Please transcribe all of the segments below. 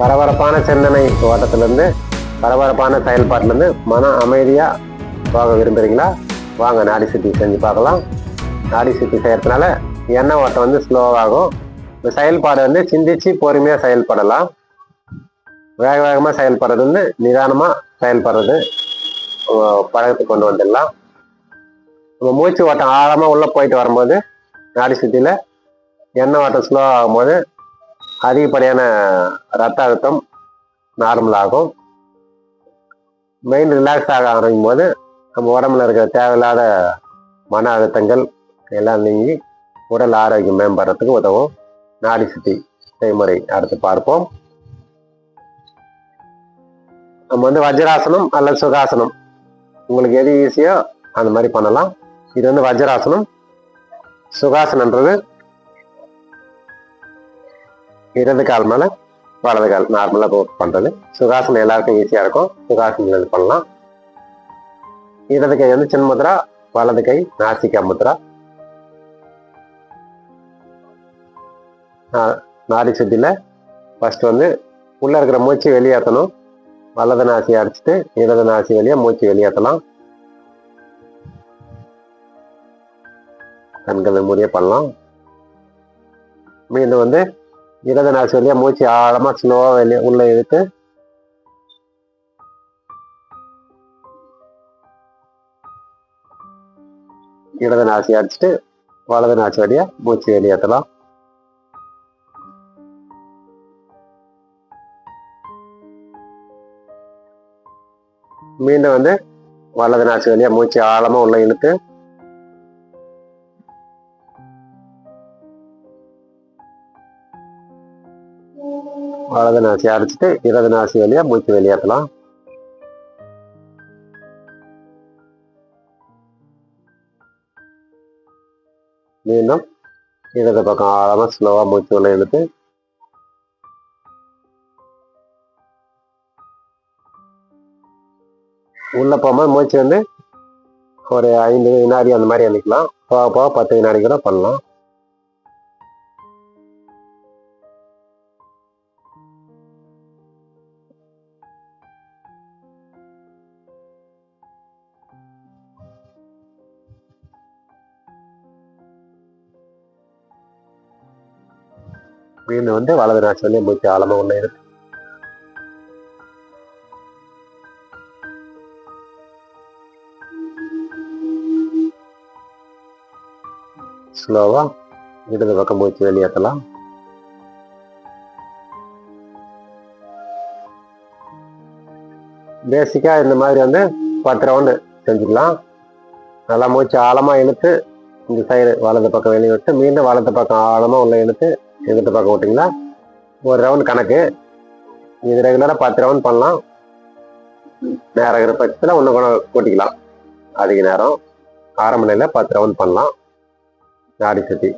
பரபரப்பான சிந்தனை ஓட்டத்திலிருந்து, பரபரப்பான செயல்பாட்டிலிருந்து மன அமைதியா போக விரும்புறீங்களா? வாங்க நாடி சுத்தி செஞ்சு பார்க்கலாம். நாடி சுத்தி செய்யறதுனால எண்ணெய் ஓட்டம் வந்து ஸ்லோவாகும். இந்த செயல்பாடு வந்து சிந்திச்சு பொறுமையா செயல்படலாம். வேக வேகமா செயல்படுறது வந்து நிதானமா செயல்படுறது பழகத்துக்கு கொண்டு வந்துடலாம். நம்ம மூச்சு ஓட்டம் ஆழமா உள்ள போயிட்டு வரும்போது நாடி சுத்தியில எண்ணெய் ஓட்டம் ஸ்லோ ஆகும்போது அதிகப்படியான ரத்த அழுத்தம் நார்மல் ஆகும். மைண்ட் ரிலாக்ஸ் ஆக ஆரம்பிக்கும் போது நம்ம உடம்புல இருக்கிற தேவையில்லாத மன அழுத்தங்கள் எல்லாம் நீங்கி உடல் ஆரோக்கியம் மேம்படுறதுக்கு உதவும். நாடி சுத்தி செய்முறை அடுத்து பார்ப்போம். நம்ம வந்து வஜ்ராசனம் அல்லது சுகாசனம், உங்களுக்கு எது ஈஸியோ அந்த மாதிரி பண்ணலாம். இது வந்து வஜ்ராசனம். சுகாசனன்றது இடது கால் மேல வலது கால் நார்மலா பண்றது. சுகாசனம் எல்லாருக்கும் ஈஸியா இருக்கும். சுகாசனம் பண்ணலாம். இடது கை வந்து சின்முத்ரா, வலது கை நாசிகா முத்ரா. நாடி சுத்தியில ஃபர்ஸ்ட் வந்து உள்ள இருக்கிற மூச்சு வெளியேற்றணும். வலது நாசி அடிச்சுட்டு இடது நாசி வழியா மூச்சு வெளியேற்றலாம். கண்களை மூடிய பண்ணலாம். மீண்டும் வந்து இடது நாசி வழியா மூச்சு ஆழமா ஸ்லோவா வெளியே உள்ள இழுத்து இடது நாசி அடிச்சுட்டு வலது நாசி வழியா மூச்சு வெளியேற்றலாம். மீண்டும் வந்து வலது நாசி வழியா மூச்சு ஆழமா உள்ள இழுத்து வலது நாசி அடிச்சுட்டு இடது நாசி வழியா மூச்சு வெளியேற்றலாம். மீண்டும் இடது பக்கம் ஆழமா ஸ்லோவா மூச்சு உள்ள இழுத்து உள்ள போகும்போது மூச்சு வந்து ஒரு 5 வினாடி அந்த மாதிரி அழிக்கலாம். போக போக 10 வினாடி கூட பண்ணலாம். மீண்டும் வந்து வலது நாசி வழியா மூச்சு ஆழமா உள்ள இழுத்து ஸ்லோவா இடது பக்கம் மூச்சு வெளியேற்றலாம். பேசிக்கா இந்த மாதிரி வந்து 10 ரவுண்டு செஞ்சுக்கலாம். நல்லா மூச்சு ஆழமா இழுத்து இந்த சைடு வலது பக்கம் வெளியே விட்டு மீண்டும் வலது பக்கம் ஆழமா உள்ள இழுத்து இடது பக்கம் விட்டிங்களா ஒரு ரவுண்ட் கணக்கு. இது ரெகுலரா 10 ரவுண்ட் பண்ணலாம். நேரம் இருக்கிற பட்சத்தில் ஒன்று கூட கூட்டிக்கலாம். அதிக நேரம் ஆரம்ப நிலையில 10 ரவுண்ட் பண்ணலாம். நாடி சுத்தி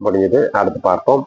முடிஞ்சது. அடுத்து பார்ப்போம்.